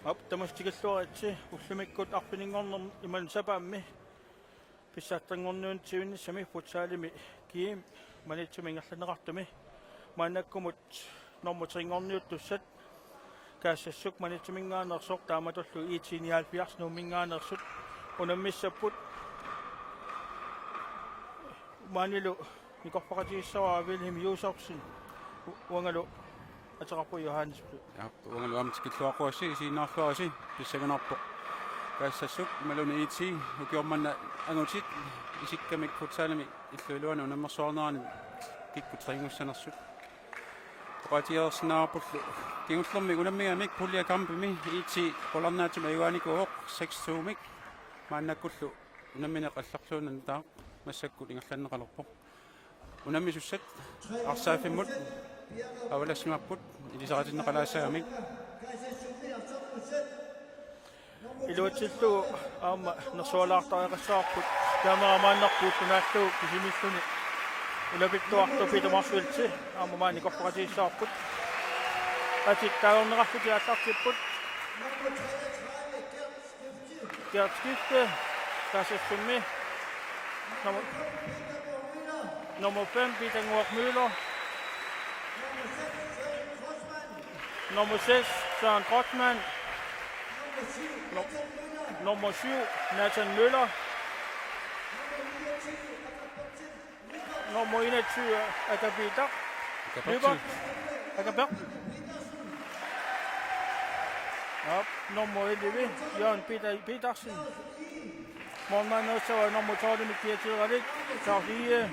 Ap tamastikilluaritsi ullumikkut arpiningornerm iman sapaammi pissaattanngornuun tiunni sami futsaalimi kiim manitsumingerlaneqartumi maanakkumut normutringorniut tussat kaasassuk manitsuminngaanersoq taamatullu iitiniaalpiars nuummingaanersut unammissapput maanilu nikorpaqatigissaraa Wilhelm Josefsen uangalu атеқарпу Johannesburg уангала амтикиллуақуасси сииннаарлуаси писсаганарпоқ каассассук малуни ити укиорманна ангутит исиккамик футсaalami иллуилуана унаммерсуарнерани кикку трингуссанерсут оqatiерснаарпуллу кигуллерми унаммиамик пуллиа кампими ити поларнаатима юааникуоқ 6-2мик мааннаккуллу унаммине қалларлуунан таа массаккут ингерланнеқалерпоқ унаммисуссат арсаафиммут авалассимаппут илисаратиннеқалаассаамик илуатсиллу аама нерсуалаартариқассаарпут таамарамааннарпууттунааллуу кисимиллуни улапиттуарту питамарсуилти аама маани корпоративсаарпут атик таорнеқарфути ааттартиппут гертскифте касассумми nummer 5 Peter Ngork Møller. Nummer 6 Søren Grothmann. Nummer 7 Nathan Møller. Nummer 21 Agabita Løbert. Nummer 11 Jørgen Petersen. Målmand også nummer 12 Mathias Tiradik. Sardige.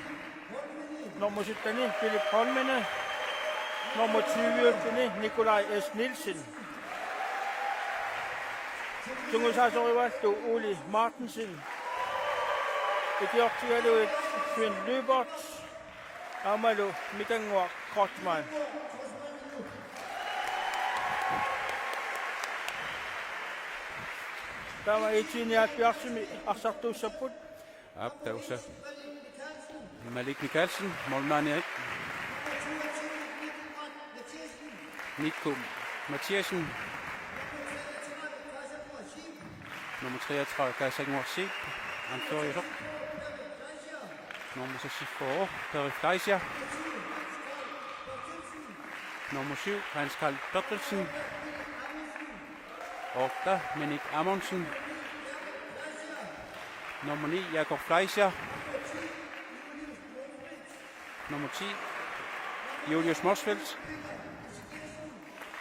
Nummer 17 Philip Holmene. Nummer 20 Nikolaj S. Nielsen. Tungusasorivastu Uli Martensen. Etioptialu Svend Løbert. Amalu Mikangor Grothmann. Der var Etienne Bjørsemi Arsartu Saput. Tausa. Malik Mikkelsen, målmand 1. Nico Mathiasen. Nummer 33, Kajsa Ngorsi. Antorio Sok. Nummer 64, Perry Fleischer. Nummer 7, Hans Karl Bertelsen. 8, Menik Amundsen. Nummer 9, Jakob Fleischer. Nummer 10, Julius Morsfeldt.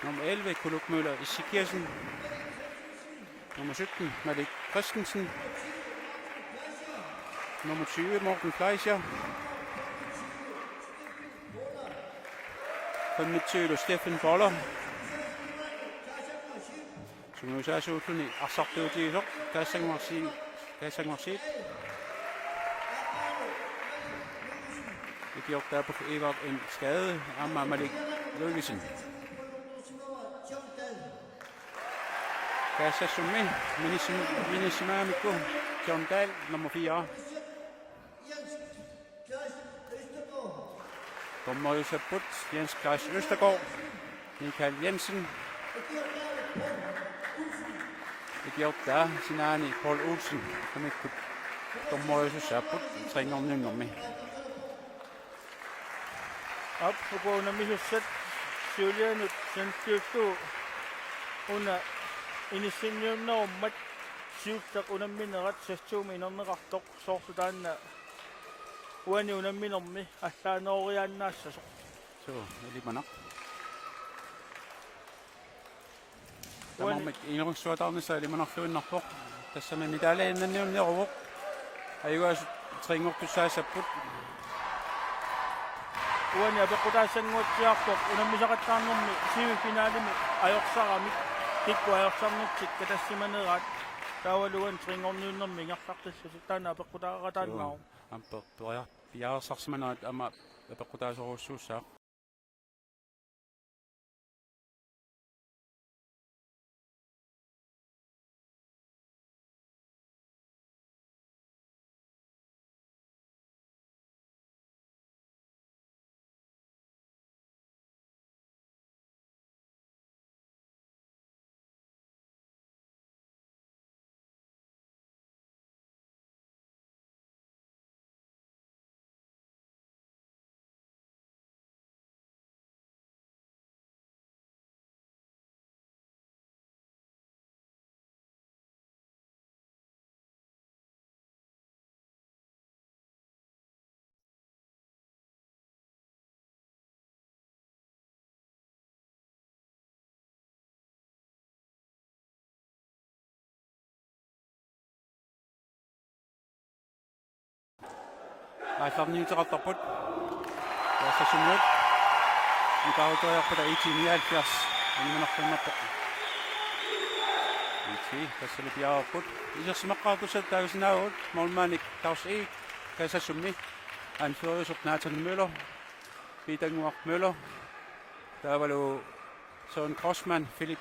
Nummer 11, Kuluk Møller Isikirsen. Nummer 17, Malik Christensen. Nummer 20, Morten Fleischer. Fra midtøl Steffen Boller. Så nu er så utlønne Arsartu Tisok. Kajsa Ngorsi. Det gjorde der på Evert en skade af Malik Løgesen. Kajsa Summe, Minissima Mikko, John Dahl, nummer 4. Dommer Josef Butt, Jens Klaas Østergaard, Michael Jensen. Det gjorde der Sinani Paul Olsen, som ikke kunne dommer Josef Butt, trænger om den med. Op på grund af misset Julian sen styrtu under initieringen om at syvtak under min ret sættu min under rettok så sådan uani under min om mig at der når jeg næste så lige man nok der må man en så der så lige man nok få nok på der så man medalje inden den over ayo også trænger du sig på uani abekutasangot yakok unamisakattanummi semifinaalimi ayorsarami tikku ayorsarnuttik katassimanerat tawaluan tringornuunnermi ngartartissusittaana abekutaaqataanngau amper piarsarsimanerat ama abekutaasoruussuussaaq Aallarniuteqartarput. Tassassumiut. Ipautoriarputa 79 animanarfunnerpoq. Tassali piaarput. Isersimaqqaartusat taagusinaagut mormaanik tausi kasassummi. Anførusup Nathan Møller. Peter Møller. Taavalu Søren Grossmann, Philip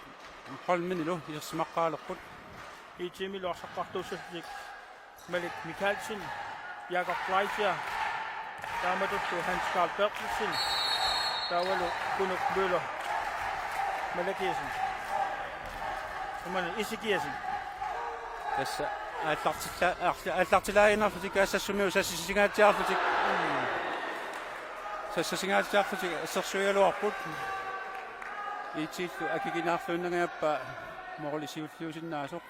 Holmen ilu isersimaqqaalerput. Itimi lorsaqartuussik Malik Mikkelsen, Jakob Fleischer, Damaduttu Hans Karl Bertelsen, Taavalu Kunuk Møller, Malakisen. Isikisen. Tässä aallartilaainarlutik aassassumiu sassisingaatiarlutik. Sassisingaatiarlutik assersuialuarput. Itillu akikinaarluunnagaappa morlisiulluusinnaasoq.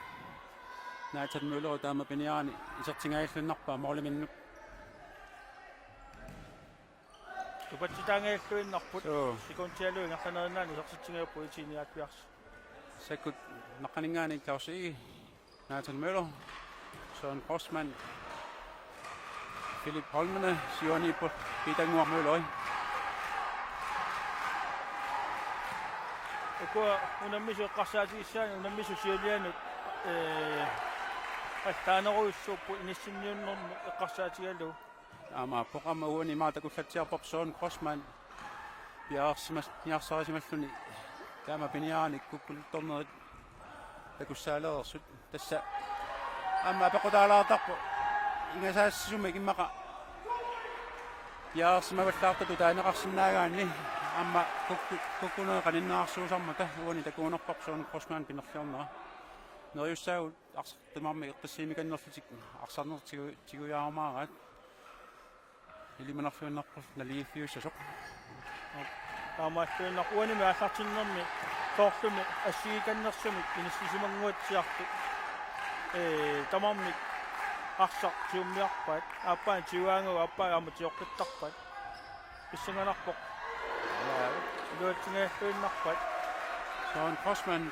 Nathan Møller taama piniaani isertingaillunarpaa morliminnu. Tupatsitaangailluinnarput. Sikuntialuingartanerinaani isertitsingaappu itiniaatpiars. Sakut naqaningaani tausi Nathan Møller, Søren Grossmann, Philip Holmen, Sioni på Peter Møller. Ukua unammisu qasaatiissaan unammisu siulianut attaaneruissuuppu inissinniunnermu eqqarsaatigalu Ama programma uuni maatakullatsiarpop Søren Grossmann piaarsarimalluni taama piniaani kukkuluttornerit takussaaleersut tassa amma pequtaalaartarpu ingasaassumik immaqa piaarsimavallaartatu taaneqarsinnaagaanni amma kukkunee qaninnaarsuusarmata uuni takuunerpop Søren Grossmann pinerliornera neriussaagut arsartimarmi eqqassiimikannerlutik arsarnertiguyaarmaarat ilimanarluunnerpul naliiffiussasoq taamaattuinnaquanimi аллартиннэрми тоорлуми ассигиканнерсумик инистисимангуатсиарту тамармик арсар тиуммиарпаат ааппаан тиуаангуа аппаа аматиоққиттарпаат писсанганарпоқ луатсингааллуиннарпаат Søren Grossmann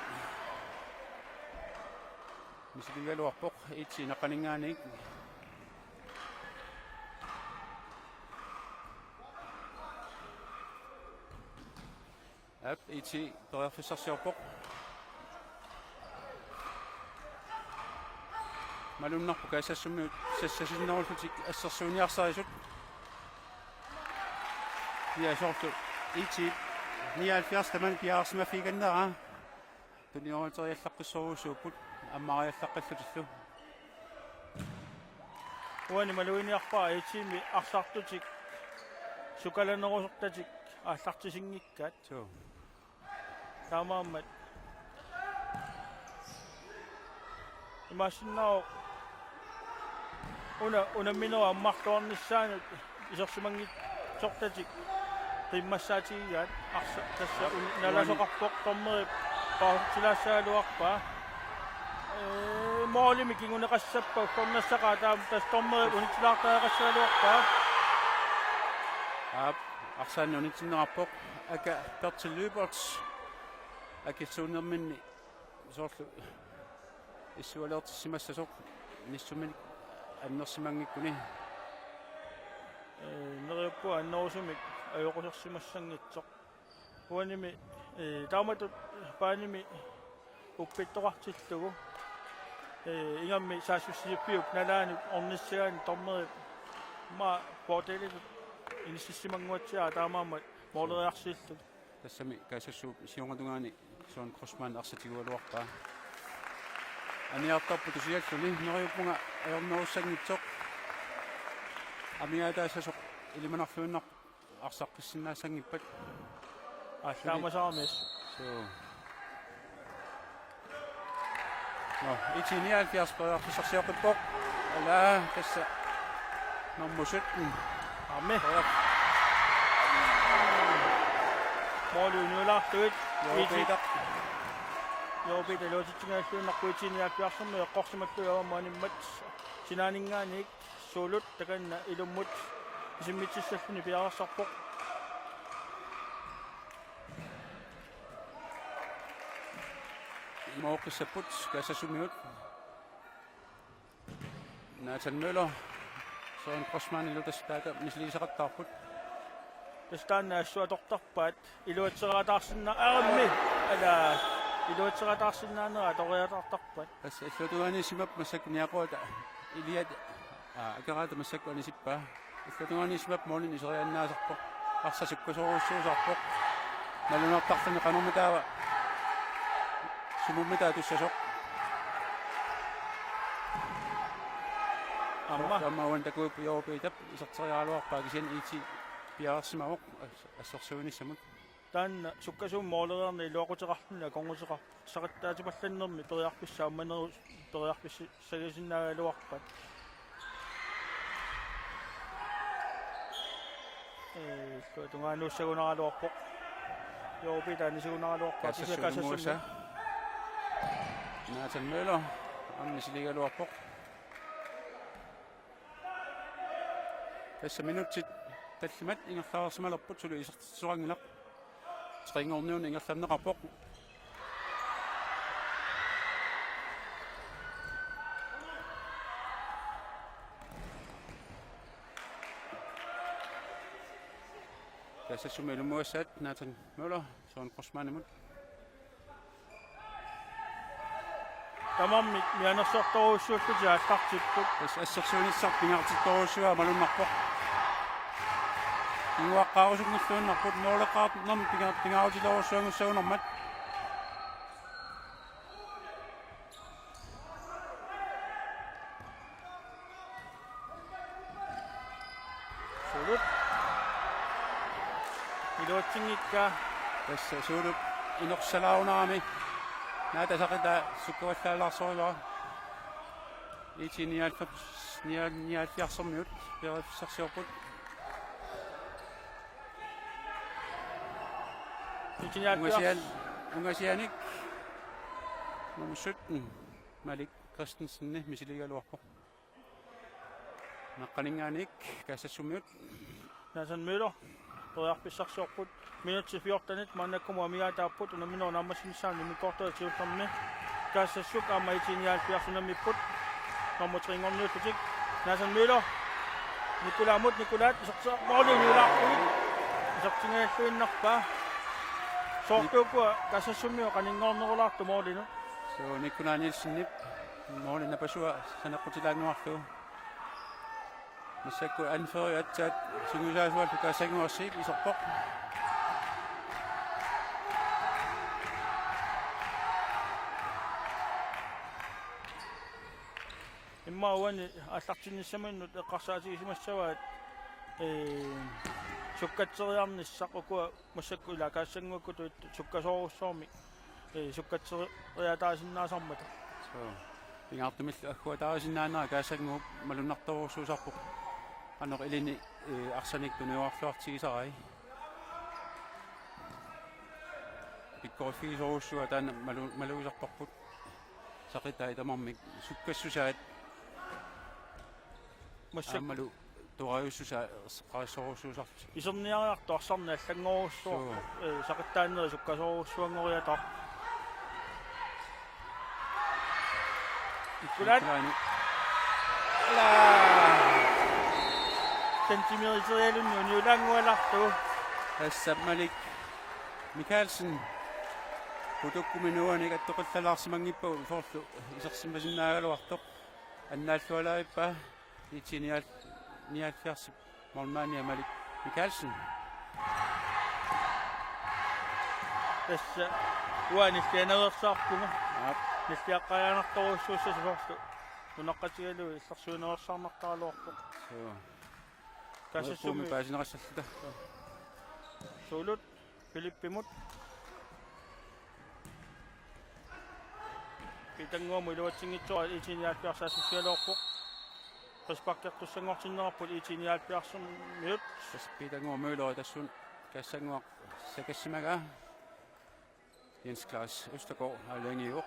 misikigaluarpoq itsi naqaningaaniik itsi toriarfissarsiorpoq malunnarpu kaasassummiut sassasinnerullutik assersuuniarsarisut piasortu itsi 79 taman piaarsimafiigannera tunioriteriallaqqissoruusuupput аммариаллаққаллутиллу уани малуиниарпаа итими арсартутик сукаланерусертатик ааллартисингиккаат тоо таамааммат имасиннаа унамминера аммартуарниссаанут исерсимангит сортатик тиммассаатигигаат арса тасса наласоқарпоқ тормери паутилассаалуарпаа моолими кингунеқассаппа формнассақаа таам тастормери унитилаартаақассаалуарпаа арсаани унитиннерарпоқ ака Bertil Lyberts акитсуунерминни соорлу иссуалеертиссимассасоқ ниссумин аннерсимангиккуни нериуппуа аннерусумик аёқусерсимассангитсоқ уаними тааматут пааними уппиттоқартиллугу ингамми саассуссиуппиук налаани орниссагаани тормери ма портелитут инисиссимангуатсиаа таамаамат моолериарсииллу тассами каасассуу сиунгатунгаани Søren Grossmann арсатигуалуарпаа аниартарпу тусиаллуни нериуппунга аернеруссагнитсоқ амиаатаасасоқ илиманарлуиннар арсаққиссинаассангиппат таамасаармис no 79 пиарсарсиоқиппоқ ала тасса nummer 17 амми моолуунуулаартуит Joobita loositsingaassuunarpuitiniaakpiarsermu eqqorsimakkuyaamaaниммат синаанингааник суулут таканна илуммут исиммитсиссаллуни пиарерсарпоқ имаоқиссаппут каасассумиут Nathan Møller on Crossman tästä misliisaqattaarput. Tästä suatortarpaat iluatserataarsinna arammi ala iluatserataarsinnaanera toriatartarpaat. Assa illutuanissimap massakniaqoota iliat akaraata massakkuanisippaa. Illutuanissimap moolin iseriannaasarpo arsasukkusoruussuusarpo. Nalunartartani qanormitaava sumummitaa tussasoq. Amma wantakuup Euroopitap isarteriaaluarpaa kisian iti piaarsimaoq assorsuunissamut. Tan sukkasuum moolererni iluaqutiqarluna konguseqa saqattaatipallannermi teriarpissaa ummaneru teriarpissi sagisinnaaluarpat. Tungaannuussagunaraluarpoq. Euroopitaani sagunaraluarpaa Kassassuumuusa. Nathan Møller ammisiligaluarpoq. Tässä minuutsit tallimat ingerlaarsimalerput sulu isertitsuangilaq. Tringorniun ingerlanneqarpoq. Tässä sumilumuassat Nathan Møller Søren Crossmanimut. Tamammi mianersortoruussuupput jaattartipput. Tässä assersuunissar pingartittoruussua malunnarpoq. Inguaqqaarusugnerluunnarput mooleqaartnermi pingaarutiloruussuangussaunarmat. Sulut. Iluatsingikka. Tässä sulut inorsalaunaami. Näitä saqita sukkuvallaalaarsorilua. Nialfiarsormiut perifissarsiorput. Ungasianik Mamussut Malik Christensen misiligaluarpoq. Naqqaninngaanik kaassassumiut. Nathan Møller toriarpissarsiorput minutti 14 mannakkuma amigaataarput unamino nammassinsaani mikortoatiuttarmi kaasassuk aamaitinialpiarsunamipput normutringornuutlutik Nathan Møller Nikolaat isortiarmoorlinuulaarpugit isortingaаллуиннарпаа soortuukua kaasassummiu qaninngornerulaartu moorlinu So Nicola Nielsen moorlina pasua saneqqutilaannuarlu. Massakku anfører at sungusaasual kaasanguarsiik isorpoq. imma uani аллартиннссаманнут эққарсаатигисимассаваат суккатсериарниссақукуа массакку ила каассангуаккуту суккасооруссоорми суккатсериатаасиннаасармата So pingaartumil akkuataasinnaaneraa kaasanguup malunnartoruussuusarpoq. Anor ilini arsanik tunuarluartigisarai. Pikkorfiisoruussua taana maluusartorput. Saqitai tamarmik sukkassusaat массак аммалу тураjuussusa qaassoruussuusarti. исерниариарту арсарни аллангоруссоо сақиттааннери суккасооруссуангориата иккулаат ла сентимерисериалунни униулаангуаларту Tässä Malik Mikkelsen putukkuminuanik attoqallalaarsimangippu soorlu isersimmasinnaaгаluartoq annaallualaippa nialfiarsip mormaania Malik Mikkelsen tässä уаниллианерсаарпунга ниллиаққаяанарторуссууссасу соорlu унаqqatiгалу илларсуунерсаарнартаралуарпоq so кассассуми паасинерассаллута Sulut Filippimut Pitanguamu iluatsingitsoa itinialpiarsaasussialoorpoq qisparkertussanngortinnerarput itinialpiarsumiut tässä pitanguamuilori tassun kassanguaq sakassimaga Jens Klaas Østergaard allangiuq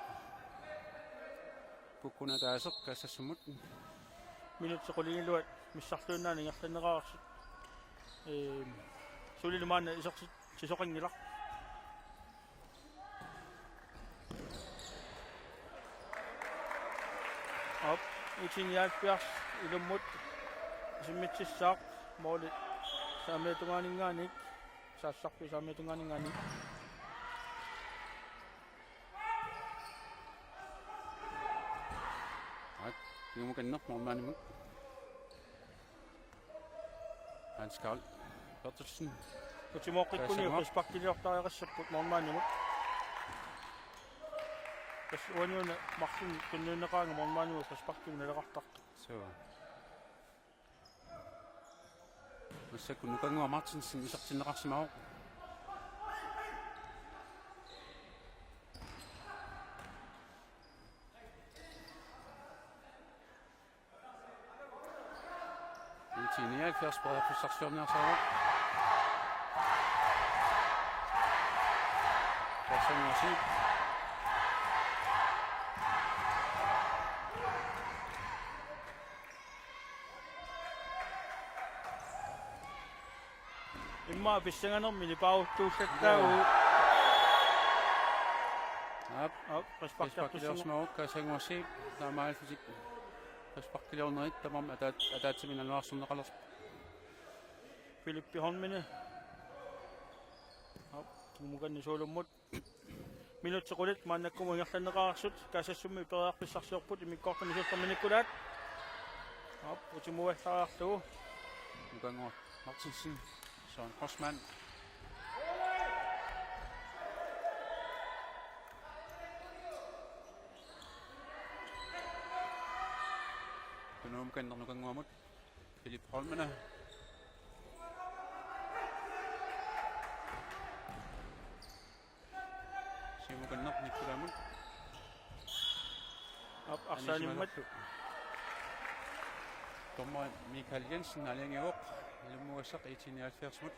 pukkunataaseq kassassumut minutsequligiluat missarluunnaani ngerlaneraarsit sulilumaana isertit sisoqingilaq op itinialpiars ilummut simitsissaaq moolit saameetungaaningaanik saassarpi saameetungaaningaanik Tingumakannerp mormaanimut Hans Karl Bertelsen utimoqqikkuni uqispakkiliortariaqassapпут mormaanimut kas uaniuna marlun kunnuunneqaanga mormaanimu uqispakkimuna leqartartu so Massakkunnukanngua Martinsen isartinneqarsimau Tinia kjærsbred for saksfjørnen her så. Det er sådan at sige. Imma bissanganer minipautuussattaa Qisparkiliorsimau kaasangua taamaalfisik qisparkiliornerit tamam ataatsiminaluarsunneqalerp Filippi Holmine muganni soolummut minutsequlit maannakkumu ngerlanneqararsut kaasassummi periarpissarsiorput imikkortani silqerminikulaat utimuassaraartugu Mukangua Martinsen Søren Crossmann Nukanguamut Philip Holmene Simukanner Nikulamut Arsaanimmat Dommer Michael Jensen allingiuq ilumuassaq 79mut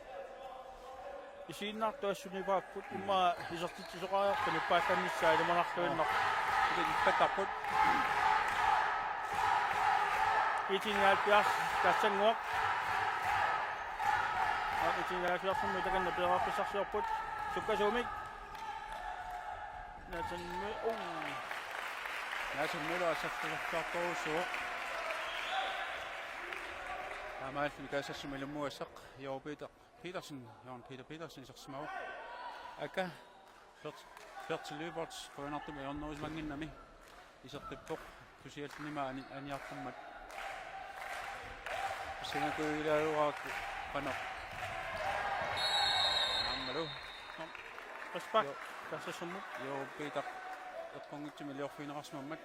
isiinnaartuassunipaapпут имма исертитсоqaajorpani паалланниссаа илуманарлуиннар иппаттарпут итингаалпиарс тассангуақ итингаалпиарсумми таканна переқарписсарсиорпут суккасуумик Nathan Møller ассартулертаартуусуоқ Амаалфин каасассуми илумуассақ Jorg Peter Petersen исерсимау ака Fertil Løberts қуанартуми ернерусмангиннами исертиппоқ тусиаллима аниартуммат сингакуилааруаак панақ аммалу Qispak kaasassumut Jorg Peter эққонгитсими лиорфинеқарсимаммат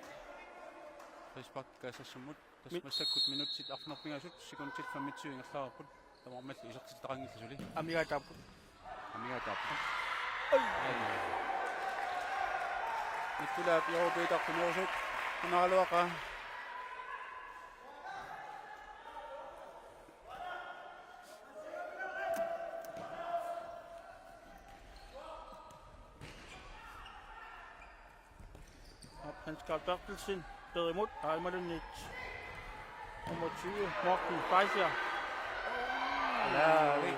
Qispak каасассумут тасмассаккут минутсит арнерпингасут секундтил 25 ингерлаарпут тамармалли исертитақангилласули амигаатааппут Nikkulaap Jorg Peter kunuusut kunaaluaqa Hans Karl Bertelsen derimod Heimalunit nummer 20 Morten Feiser Lavi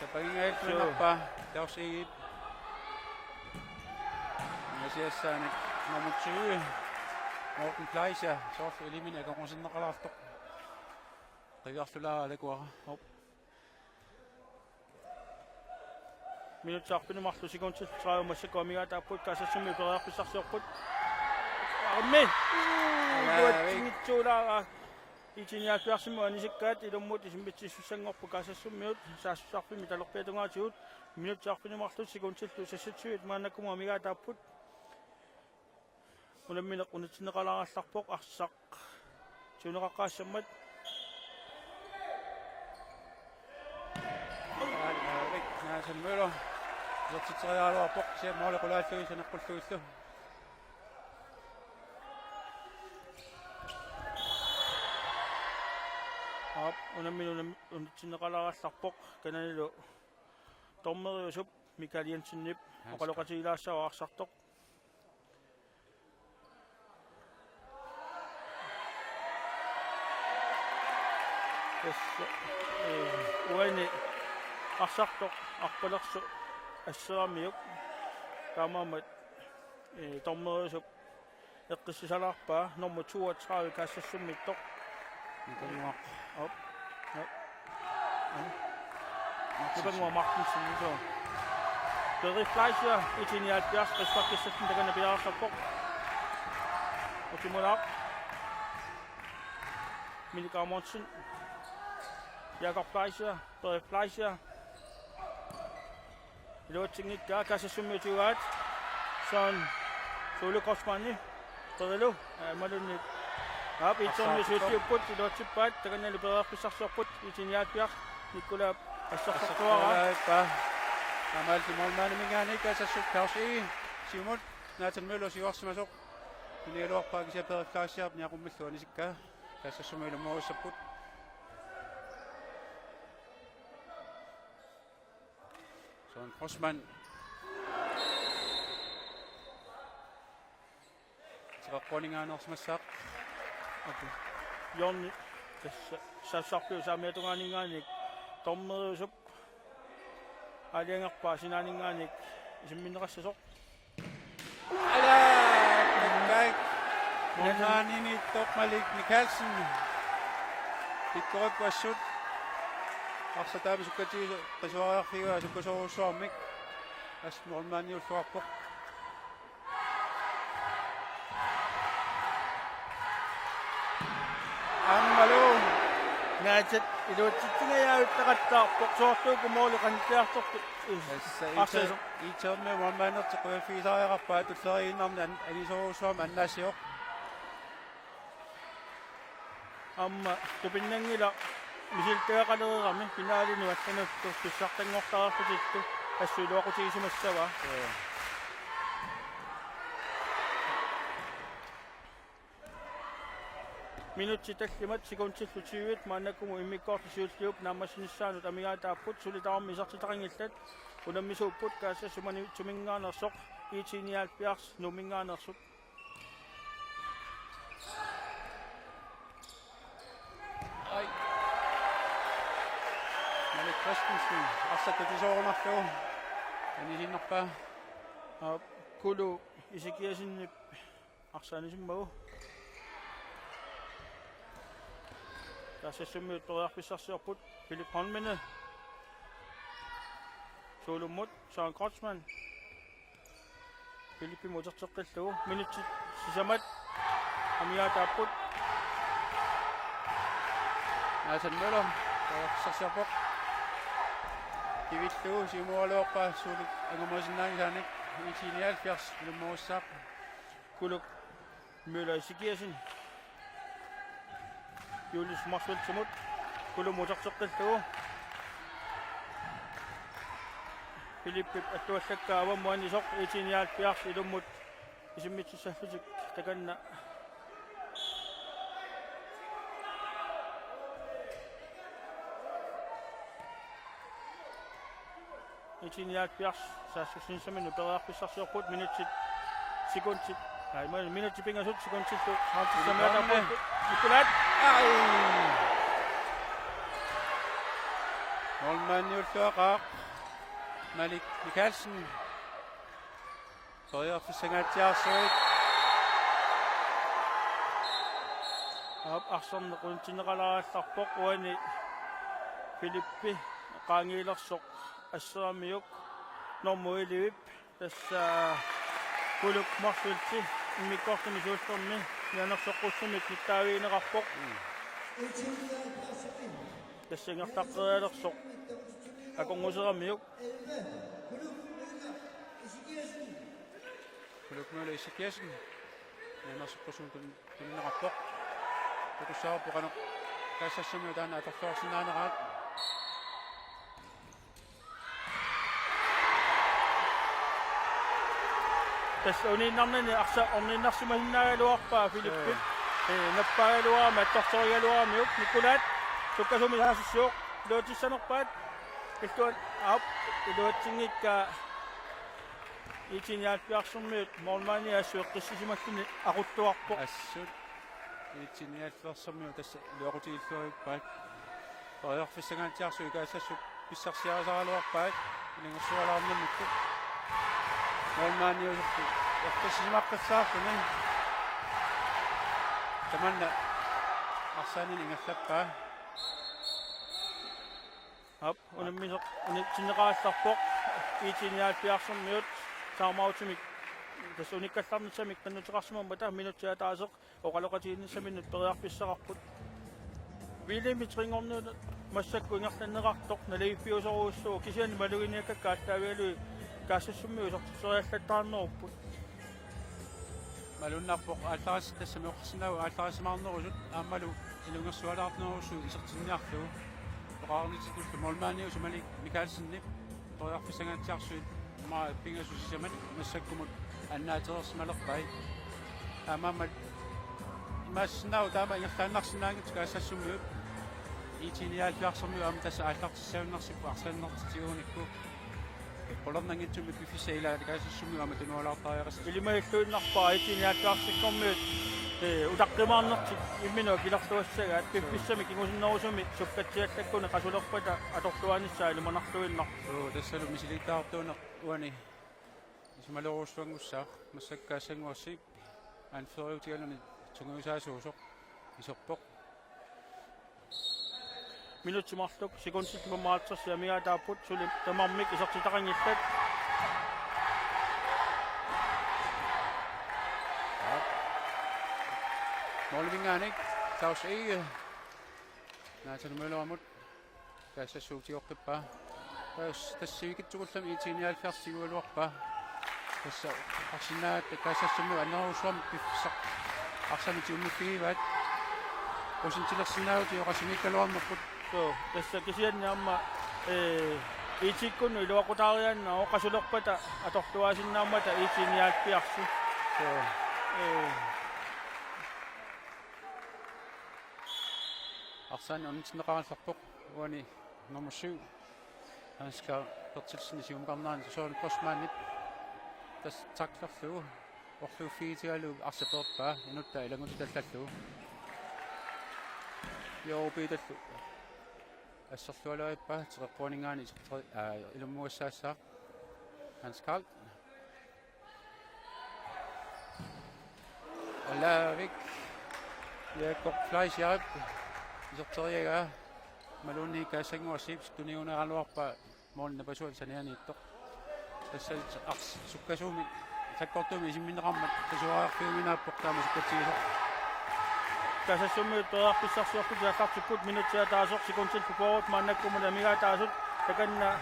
Sapagingaalpunarpa tausiit Nasiassaanik nummer 20 Morten Feiser soorf elimina konqorsinneqalaartoq qigarlulaa alakuara minut sarpinumarlu sekuntit 30 massakku amigaataapput kaasassummi periarpissarsiorput armi luattingitsuulaaraa itiniaalpiarsimmu anisikkaat ilummut isimbitsissussangorpu kaasassummiut saassarpimi talerpiatungaatigut minut sarpinumarlu sekuntillu sassatsuit maannakkumu amigaataapput ulammineq unitsinneqalaarallarpoq arsaq tuuneqaqqaassammat Nathan Møller исертитериалуарпоқ сиаммаалеқулааллуи санеққуллуиллу unitsinneqalaarallarpoq kananilu tormeriusup Michael Jensen-nip oqaloqatiilaassava arsartoq uani arsartoq arpalersu asseraamiuk taamaamat tormeriusup eqqissisalaarpaa nummer 32 kaasassummittoq Nikanguaq. Op. Nikanguaq Martinsen så. Bedre Fleischer i 79, Christoffersen der kan blive så på. Og til mål op. Minik Amundsen. Jakob Fleischer, Bedre Fleischer. Det var ting ikke der, Kasser Summet sådan Solo Korsmani. Bedre lu. Madun Hap itongisuti put do cepat dengan lebih besar soput isinya pihak Nikola besar sokora pa. Amal si Molman mingani ka sa suppersi. Simon Nathan Møller si også masuk. Ni lo pa kasi per Fleischer ni ako mislo ni sikka. Ka sa sumelo mo sa put. Sådan Osman. Så runningen også masak. Jon sasakyo sa metunganinganik tommerusuk aliangakpa sinaninganik isiminrakasasok Ala kay Molmani ni Tok Malik Mikkelsen Ikkorot på sut Aksa tabi sukati taswara figa sukoso somik As Molmani ulfaqo Ammalo Najat ilutinga ya utakatta poksortu kumolu kantiartu Itsomme Molmani tsuqwe fiisaaqarpa tulleriinarnan anisorusuam annasiuq amma tupinnangila misilteaqalererami finaalinu attanuttu pissartangortararputittu assuluaqutiisumassava Minuutti takkimat sekuntillutivit maannakumu immikkoortisuulliup naammassinnissaanut amigaataapput sulitaarmisartitaqangillat unammisууpput kaassa sumani tuminngaanersoq iitiniaalpiars numinngaanersut Ai Malik Christensen arsakutisoorunarlu anisinnerpa kulu isikiasinni arsaanisimmagu Tassasummi uttoriarpissarsiorput Philip Holmene Solomut Søren Krotsmann Philippi muterteqqillugu minutti sisamat amigaataapput Nathan Møller sarsiarpoq Kivillugu simualuoqqa suulik angumasinnaangisaanik itiniaalpiars ilummuussaaq kuluk Møller isikiasin Julius Marsveltsumut kulu muterteqqillugu Philippi attuallakkaava muanisoq itiniaalpiars ilummut isimmitsissaffitik takanna itiniaalpiars saassussinsaminu periarpissarsiorput minutsit sekundsit minuutti pingasut sekundsillu saantissameataaput Nikolat Molmani ulluaqaaq Malik Mikkelsen Toriarfissangaatiarsuit арсарне quntinneqalaraалlarpoq uani Philippi qaangiilersoq asseraamiuk normuilivip tassa kuluk Marsvelti immikkortumi suullermi nianersoqqussumik nittaaviineqarpoq tassangertaqqerialersoq akonguseramiuk Kuluk Møller Isikiasen nianersoqqussum tunneqarpoq tukussaarpoqanoq kassassumi taana atorluarsinnaaneraat tas uninnarnani arsa orninnarsimahinnaagaluarpaa Philippit nappagaluarama attortorigaluaramiuk Nikolat sukkasumi saasissuuq luutissanerpaat iltuat aap iluatsingikka itiniaalpiarsurmiut Molmani assueqqissisimakkini aquttuarpoq assut itiniaallersermiu tassa luaqutiilluarippaat toriarfissangaatiarsu ikaassassup pissarsiarasaraluarpaat ilingersualaarnamukku Molmani ussissisimaqqissaartuni tamanna Arsanin ingallappa. Hap, unammisaq unitsinneqaallарпоq iitiniaalpiarsermiut saamautimik tas unikkallarnitsamik pannutiqarsimamma taa minutiataaseq oqaloqatiinnissaminut periarpissaqarput viilimit ringornuuna массакку ингерланнеқартоқ налигиппиусоруuссуу кисиани малугиниаккакка аллаавиалуи каассассумми усортсериаллаттаарнеруппут Malunarpoq aallarис тассами оққарсинаа aalларисмаарнерусут аамалу илунгерсуалаарнерусу исертинниарлугу тоқарнитикуллу молмааниу сумали микаалсиннип ториарфисангаатсиарсуит маа пингасуссамат массаккумут аннаатерерсималерпай аамаамат имаассинаа таама ингерлааннарсинаангит каассассумmiut иитиниааллуарсэрмиу аама тасса ааллартиссауннарсиппу арсааннартитигууникку Polernangitsumi kifisailaat kaassummi ama tunualaartaajaras ilimailuinnerpaa iitiniaalluarsikkormiut utaqqimaarnertik imminua kilartuassagaat pippissami kingusinnerusumi sukkatsiallakkuna qasulerpata atorluanissaa ilumanarluinnar tassalu misiliittaartuuneq uani isimalerussuangussaaq massakkaassanguassik aanferiutiganuni tunguusaasuusoq iserpoq minutsimarluk sekunsit mamaatsers yamigaataaput suli tamarmik isertitaqangillat Molvingaanik taus ei naatanumuluamut kaassassuutiorqippa tassivikitsukullam iitiniaalfiarsigualuarpa tassa arsinnaat kaassassumu annerusuam piffsaq arsamiti ummiffigivaat usintilersinnaauti oqasimikkaluarnerput tässä kisianni amma iitsikkunnu iluaqutaarianna oqasulerpata atorluaasinnaammata iitiniaalpiarsi Arsan onitsinneqarallarpoq uani nummer 7 han skal pertilsini siumqarnaan soon kosmaannip tas taklarlugu orlu fiitigalu arsaperpaa inutta ilangututallallugu Joopidallu assarlualaippa tereqquaningaani ilummuassaassaq Hans Karl Alavik Jakob Fleischer isorteriagaa malunni kaassanguassip tuniuneraluarpa moolna pasualsanianiittoq tassa ars sukkasuumi sakkortumi isimmineqarmat tasuariarfiuminaappoq taama sukkatsigisoq kaassassumiut toriarpissarsiortut jaaqartipput minutsiataasoq sekunsit pukoorut maannakkumula migaataasut takanna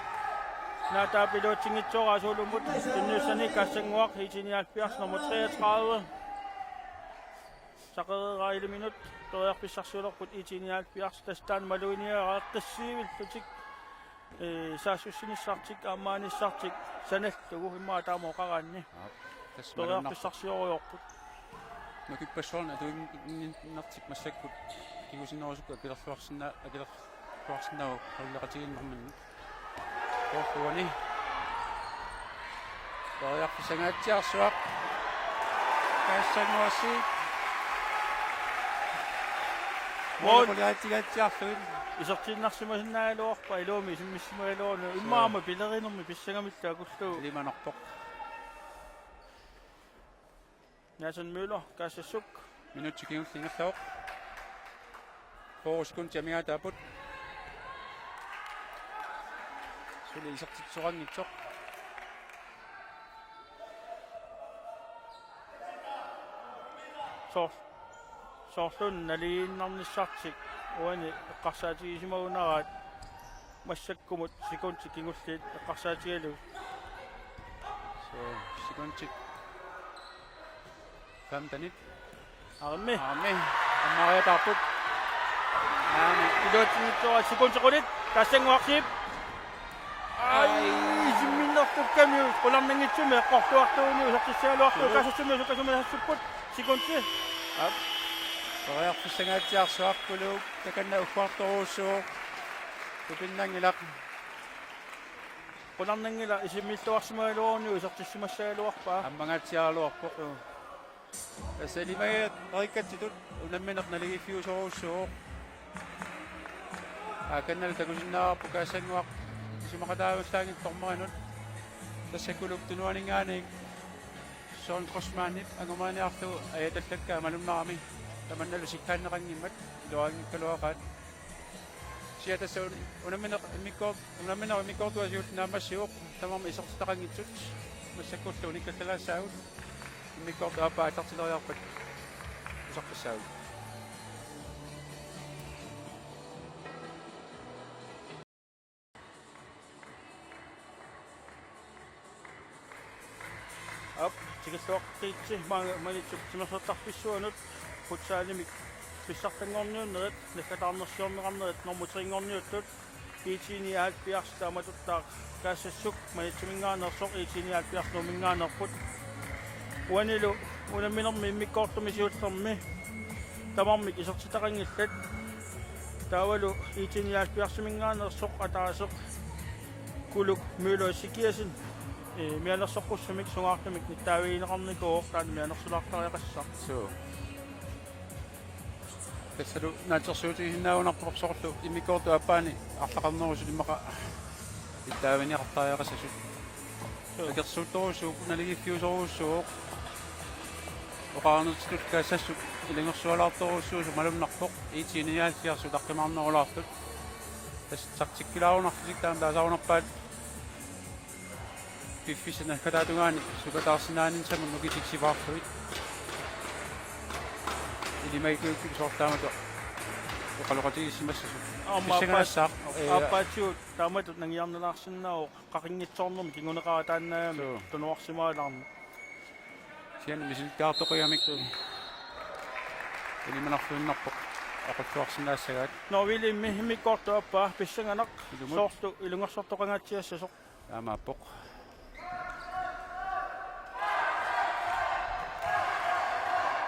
naataapiluutsingitsoraasuulumut tunniussani kaassanguaq iitiniaalpiars nummer 33 saqereraile minut toriarpissarsiulerput iitiniaalpiars tastaan maluiniaraaqtassiivillutik saassussinissartik aammaanissartik sanallugu immaa taamoqaraanni toriarpissarsioriorput Nokipassuarna tuimnertik massakkut kigusinnerusukku akilerluarsinnaa hollaqatiginnermanni orluani toriarpisangaatsiarsuaq kaassanguassi mooligaatigaatiarluin isertiinnarsimasinnaailuorpa iluumi isimmissimagiluornu immaama pilerinermi pissangamillaakullu limanerpoq Nathan Møller kaassasuk minuttikiullingerlaoq 4 sekund jamigaataaput suli isertitsorangitsoq soorlun naliinnarnissartik uani eqqarsaatigisimagунараат массаккумут секунти кингуллиит эqqarsaatiгалу so sekuntik 5 minut арми аммариатаарпут илуатсинитсора секунтеқулит тассангуарсип симминнэртуккамиу qulарнангитсуми эққортуартууни усартиссаалуартуу касассуми суккасумасассуппут секунти Toriarpissangaatiarsuarpulu takanna uffartoruussuu tupinnaangilaq qulарнангила исиммиллуарсимагалуорниу усартиссимассагалуарпаа аммангаатсиарлуарпоқ тассалимаят риккатситут унамминеқ налигиффиусоруussuu аканнал такусиннаарпу каассангуақ исимақатааваллаангиттормаринут тассакулук тунуанингаанник соон космааннип агумааниарлу аяталлаккаа малуннарами tamannalusikkaanneqanngimmat iluaangikkaluaqaat siatassa unamminaq imikkortuasiut naamassiuq tamarma isertaqangitsut массаккуллу униккаллаассаагут иммиккорт аапаа атартилериарпат усаққиссаагут ап тигисуартиитси манитсуп тимерсертарписсуанут футсаанимик писсартангорниуннерит наккатаарнерсиорнеқарнерит нормутерингорниуттут иитиниаат пиарстааматуттаа каассассук манитсумингаанерсоқ иитиниаат пиарснумингаанерпут уанилу унамминерми иммиккоортуми сиуллерми тамармик исертитақангиллат таавалу иитиниаат пиарсумингаанерсоқ атаасоқ кулук мюлосикиасин мианерсоққуссумик сугаартумик ниттаавиинеқарникуу таан мианерсулаартариақассаа суу тассалу наатерсуутигиннаунарпорсорлу иммиккорту аппаани арлақарнерусу иммақа иттаавиниақартариақассасут акерсуутторусуук налигиффиусоруссуук оқарнерсут каассассут илингерсуалаарторуссуусу малумнарпоқ иитиниаалсиарсу таққимаарнерулаартут тас тартиккилаарунарфисик таан таасаарунарпаат пиффисна катаатунгаани сукатаарсинаанин самун нукитиксиваарфуит илимайкуукки сортаамато оқалоқатигиссимассасу писсаганассаа аппаатиут тааматут нангиарнелаарсиннао қақингитсоорнерми кингунеқаа тааннаами тунуарсимаалаарми сиан мисилкаартоқиамик илиманарфуиннарпоқ ақуттуарсинаассагаат новилимми химиккорту аппаа писсаганақ соорту илунгерсортоқангаатсиассасоқ аамааппоқ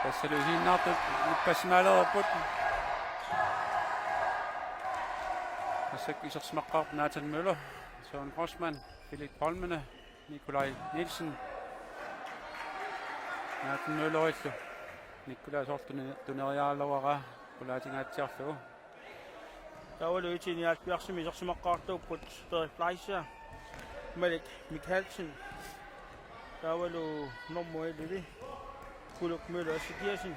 тассалуисииннаартут иппассимаалерпут тассак исерсимаққарп Натан Мøller, Søren Grossmann, Philip Holmene, Nikolaj Nielsen, Nathan Møller illu Nikolaj sortuneriaalluara kulaatингаатсиарлугу таавалу итиниаат пиарсими исерсимаққаартууппут Derek Fleischer, Malik Mikkelsen таавалу нормуэлли Kuluk Møller Sigersen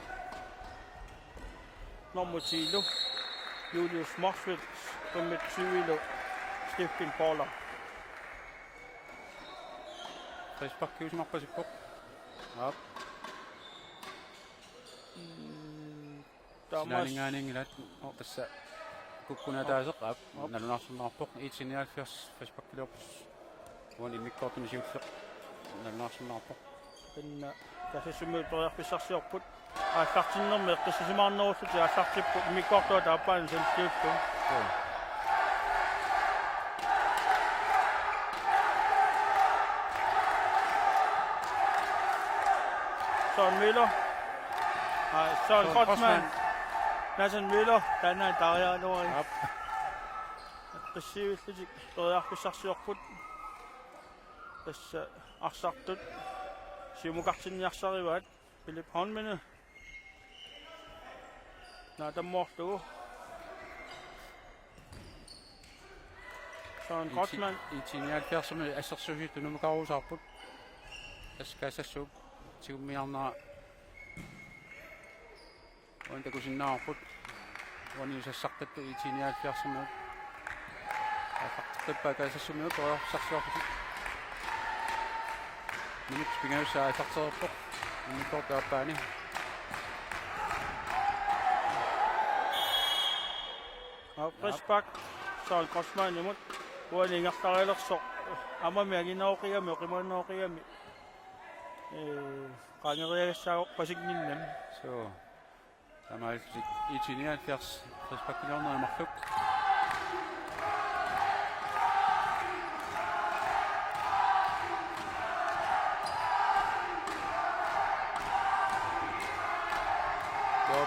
Normutilo Julius Morsved med 20 Stefan Paula Frispakkiusmarpasippoq aap Sinaalingaaniingilat tassa kukkunataaseq aap nalunarsunnaarpoq iitiniaalfiars frispakkiluorpus uan immikkortuni siulleq nalunarsunnaarpoq inna kasasumiltoriarpissarsiorput ааллартиннэрми эққиссисимаарнеруллути ааллартиппут имиккортуа тааппаан сенсиутту Søren Møller Søren Grossmann Nathan Møller танаа тариаануари эққиссиуллутик ториарписсарсиорпут тасса арсартут симукартинниарсариваат Philip Holmene наатаммоорлугу Søren Grossmann иитиниаалфиарсами ассерсуусит нумукаарусаарпут таскаасассууп тигуммиарнера уантакусиннаарпут уаниусассартатту иитиниаалфиарсами афактиппа каасассумиу ториарсарсуарпут минут спингауссаа сартерерпоқ имиккортааппаани Frispak Søren Grossmann imod уалингартарилерсоқ амами агинаоқигами оқимааннаоқигами qangeриагассаагоқ пасигниннам so тамаалсик иитиниаалфиарс Frispakkiluornerimарлук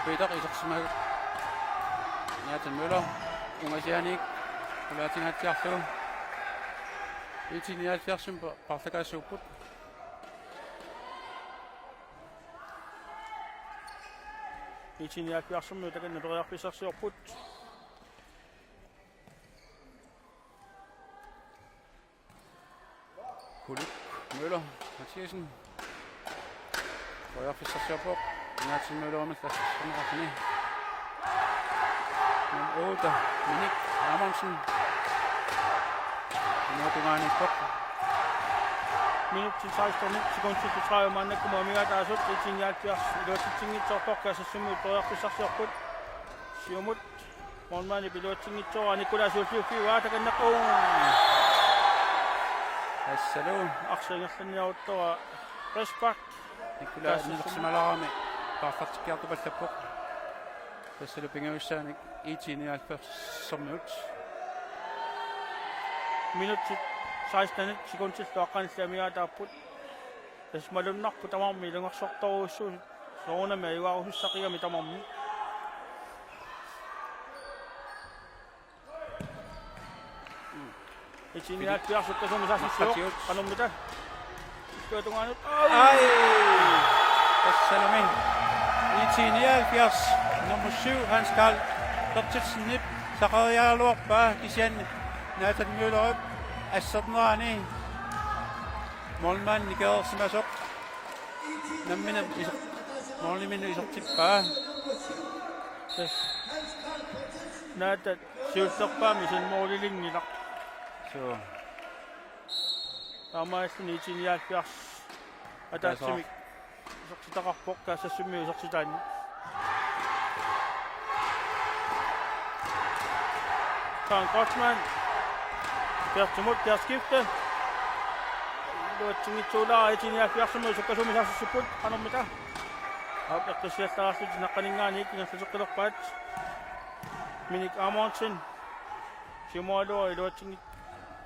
Peter isaqsimagu Nathan Møller ungasianik ulaatингаатсиарлугу иитиниаалфиарсум парлакаассууппут итиниаалфиарсумми таканнапериарписсарсиорпут Kuluk Møller Mathiesen ториарписсарсиорпоқ Naatinmøller Lassarni. Nummer 8, Minik Amundsen. Nuotungaani Pop. Minut til 16 sekund til 30 mand kommer mere der så til 79 det er ting til tokka så sumut og så så Siumut målmand i billede ting til og Nicolas Ulfi var der kan nok Assalo. Aksel Jensen ja og respekt Nicolas Nilsmalami. Parfatskert på Tapok. Assalo Pingausani i 79 minut. Minut til 16 sekund til tokkan Samia der på det smalum nok på tamam med den så to så zona med jo og husker med tamam Ichini at piak så som sa så kanum med der det tungan Ai! Assalamin. I 79 nummer 7 han skal op til snip. Så går jeg lort bare igen. Nathan Møller Assadnani. Målmand Niger som er så. Nemlig målmand er så tilbage. Nathan skjuter på med sin mål i linjen der. Så Amaisen i 79 at der som så sitter rapport der så som så sitter den. Kan Grossman der skifte. Det var ting til der i 79 som så kan som så support han om der. Og der skal starte til nakaningan ikke så kan der Minik Amundsen. Simolo i det ting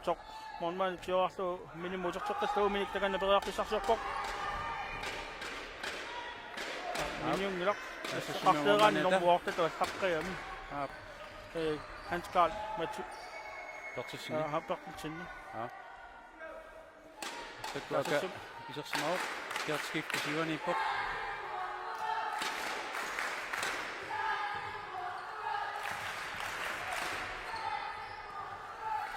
så målmand til så minimum så kan Minik der kan bedre så så minimum nok. After nummer 8 der takker hjem. Han skal med Bertelsen. har Bertelsen. Ja. Det klokker. Vi så smart. Jeg skifter siverne i Pop.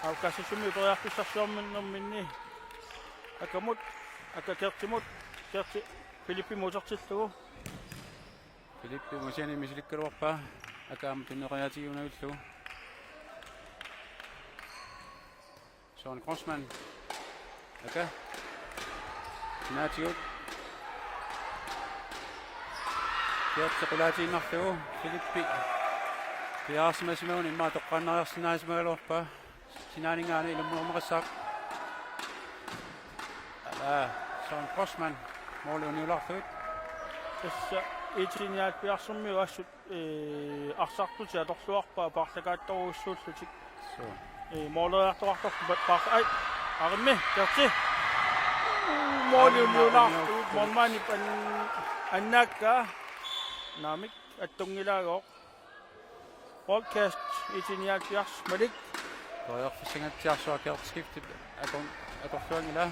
Au kasi sumibra ako sa suman namin ni. Akamot, akakertimot, kerti Philippe Mozartillo. Philippe Mozartillo mislikkerorpa. Akam tunnereatiivna ullu. Sean Grossman. Aka. Naatiut. Kertiqulaati nartugu Philippe. Piarsmasimaun imma toqqannaarsinnaasmaalorpa. Sinaaningaani ilummuumaqassaaq. Sean Grossman. Måluniulartuit. Tässä itiniat piarsummi vassut arsartut ja torluarpa parlakaattoruussuullutik. So. Måleriartorartor par ai. Arme, kerti. Måluniulartuit målmani pan annakka. Namik attungilaagoq. Podcast itiniat piars malik. Rører for singet til at så kan skifte at føringen der.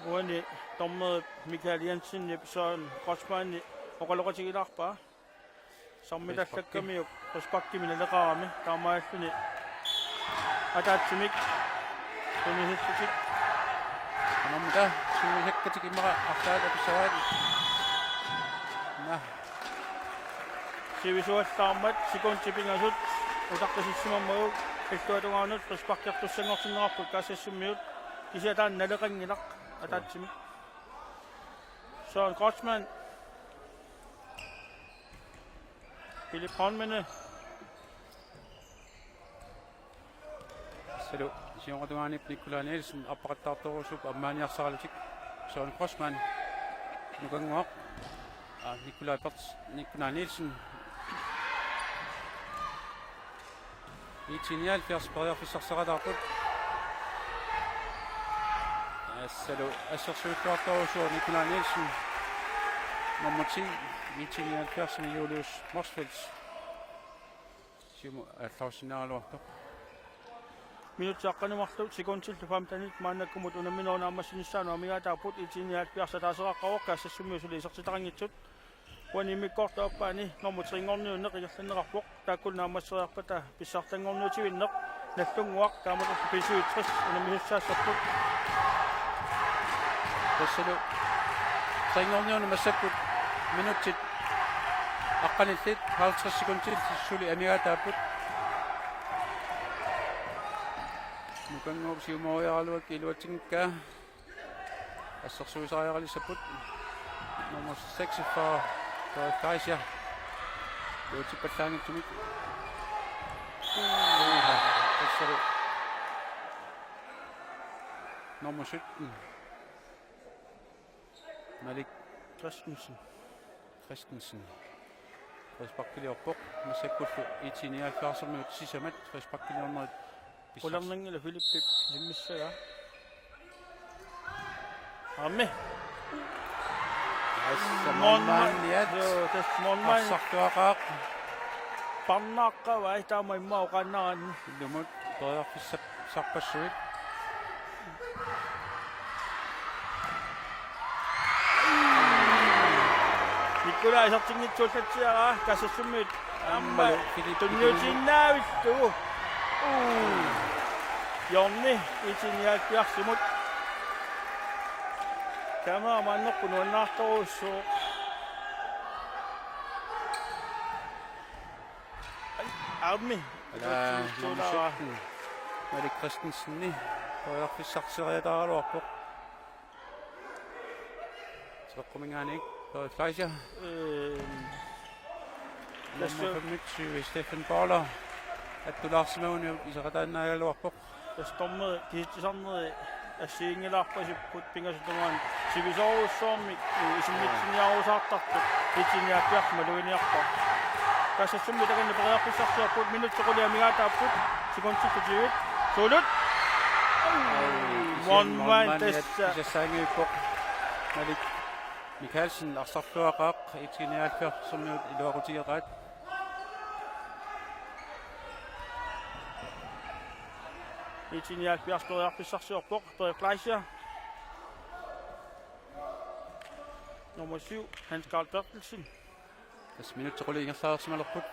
Uani tommer Michael Jensen i episoden Grossman og Rolleratigilarpa. Som med der skal komme jo respekt med det ramme. Der er meget sådan et. Og der er timik. Det er helt sikkert. Om der så vi hækker til gimmer efter episoden. Nå. Så vi så sammen sekund tipping og så og der kan sige mig efter det var noget respekt at du sender sin op på kasse som mød. De siger der nede ringen nok. Og der er timik. Så en Grossman. Philip Holmene. Salut. Siunqatuani Nicolas Nielsen apparatartorusup ammaaniarsaralitik. Sean Grossman. Nukanguaq. Nicolas Nielsen. I 79 periarfissarsaradaqut. Salut. Assersuuttortorusup Nicolas Nielsen. Nummer 10. I 79 Julius Morsfeldt. Simu atlausinaluartoq. Minut sakkan waktu sekund til 15 mana kumut una minona amasinissaan amiga taput itiniat piarsa tasaqawqa sassumiusuliisartitaqanngitsut Wanimikkortaappaani normutringorniunneq igerlannerarpoq taakkulnaamasseriarpata pissartangorniutivinneq nallunguaq taamata pisuitris unamisussaassarput тассалу трингорниуна массаккут минутит аққаниллит 50 секундит сули амигаатааппут нукангор сиумориаралуак илуатингкаа ассерсуисариаралиссаппут номер 46 Kaiser luutippallaangittumik тассалу номер 17 Malik Christensen Respakkiliorpoq massakkullu itiniaakkaarsermiut sisamat Respakkiliornerit Ularnangila Philippip simmissaga Amme Monman Sartuaqaaq Parnaaqqa taamaimma oqannaran lumut toriarfissap sarpassuit Nikolai sartingitsuullatsiara kassassummit amma tunniutinnaavittu Jonni itiniaakkiarsimut Kamera mannerqunuannaartoruussu Armi Malik Christensen ni toriarfissarteriataaraluarpoq Trekkumingaaniik Fleischer Nummer Stefan Baller Attulaarsimauni isaqataannaajaluarpoq Tastormeri kiitsisarneri ассиингилаарпасиппут пингасутумаан сивисоруссуармик исиммитсиниаруусаартартут итсиниааппиарма луиниарпа кассассумми таганна периарписсарсиарпут минутсеқулиамигаатааппут секундситтутивит сулут монман тесса исассаангиуппоқ Malik Mikkelsen арсарлуақаақ итсиниаалфиарсэрмиут илуақутигеқаат итсиниаалпиарсториарписсарсиорпоқ Frederik Fleischer Nummer 7 Hans Carl Bertelsen тас минутсеқулиингерлаарсималерпут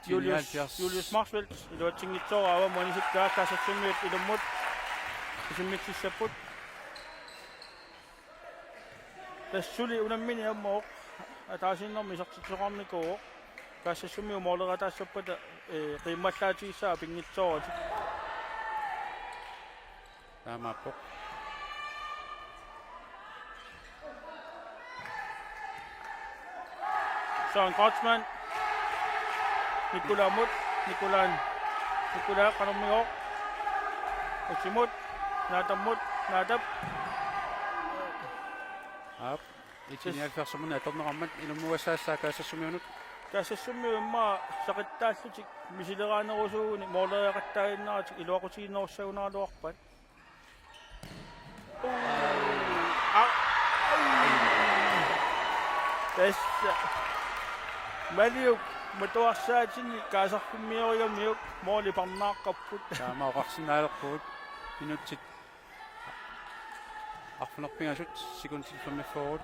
Julius Marsfeldt илуатсингитсоораава монисиккаа кассассуммиут илуммут исиммитсиссаппут тассули унаммини аммоо атаасиннэрми сартитсоқарникоо кассассуммиу моолератаассаппата қиммаллаатигиссаа пингитсоорати таамааппоқ Søren Grotsman Nikolaj Mut Nikolaj Qanomio Otsimut Nadamut Nadab ап итиниалфиарсэрмуна аторнеқармат илуммуассаассаа каассассумиунут кассассуммиумма сақиттааллутик мисилераанерусууни моолериақаттаагиннаратик илуақутигиннерсагунааралуарпат тасса малиук матуарсаатинни каасарфиммиориgammiuk моoli парнааққаппут таамаоқарсинаалерпуут минутсит арфунерпингасут секундсит фэммиффорут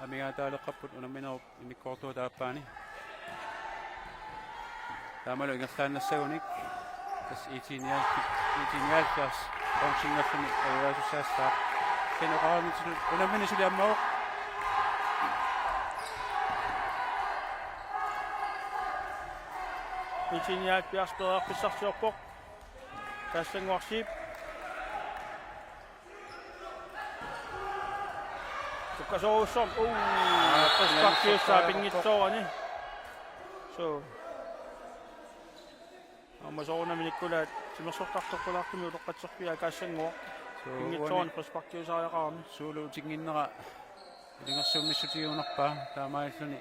амигаатаалеққаппут унамминеруп имиккортуутааппаани таамалу ингерлааннассагуник тас итиниалфиарс онсингаффини авиасуссаассаа кенеқарнитсут унамминисулиаммаоқ итиниалпиарспериарписсарсиорпоқ тассангуарсип tukasoossam qisqarkiussaa pinngitsoorani so аммасоорнами никкулаат симерсортартоққулаартуми улеққатсерпиа каассангуа pinngitsoorn qisqarkiusaaриақарами суулуутингиннера илингерсууммиссутигуунерпаа таамааллуни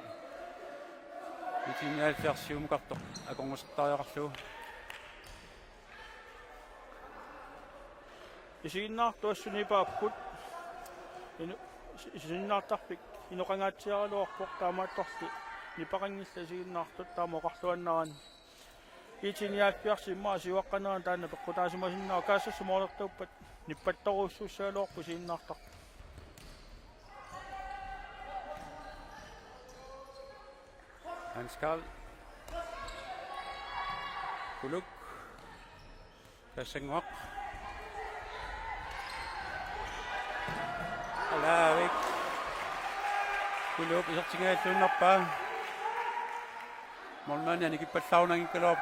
итиниалфиарсиумукарто аконгусертариақарлуу исигиннаартуассунипааппут исиннаартарпик иноқангаатсиаралуарпоқ таамаатторли нипақангилла исигиннаартут таамоқарлуаннаран итиниалпиарсиммаа сиуаққанеран таана пеққутаасимасиннаа каассассумоолертууппат ниппатторуссуссаалуарпу исигиннаартар Hans Karl. Kuluk. Kasengwak. Alavik. Kuluk isang tingay sunap pa. Molman yan ikipatlaw ng ikalop.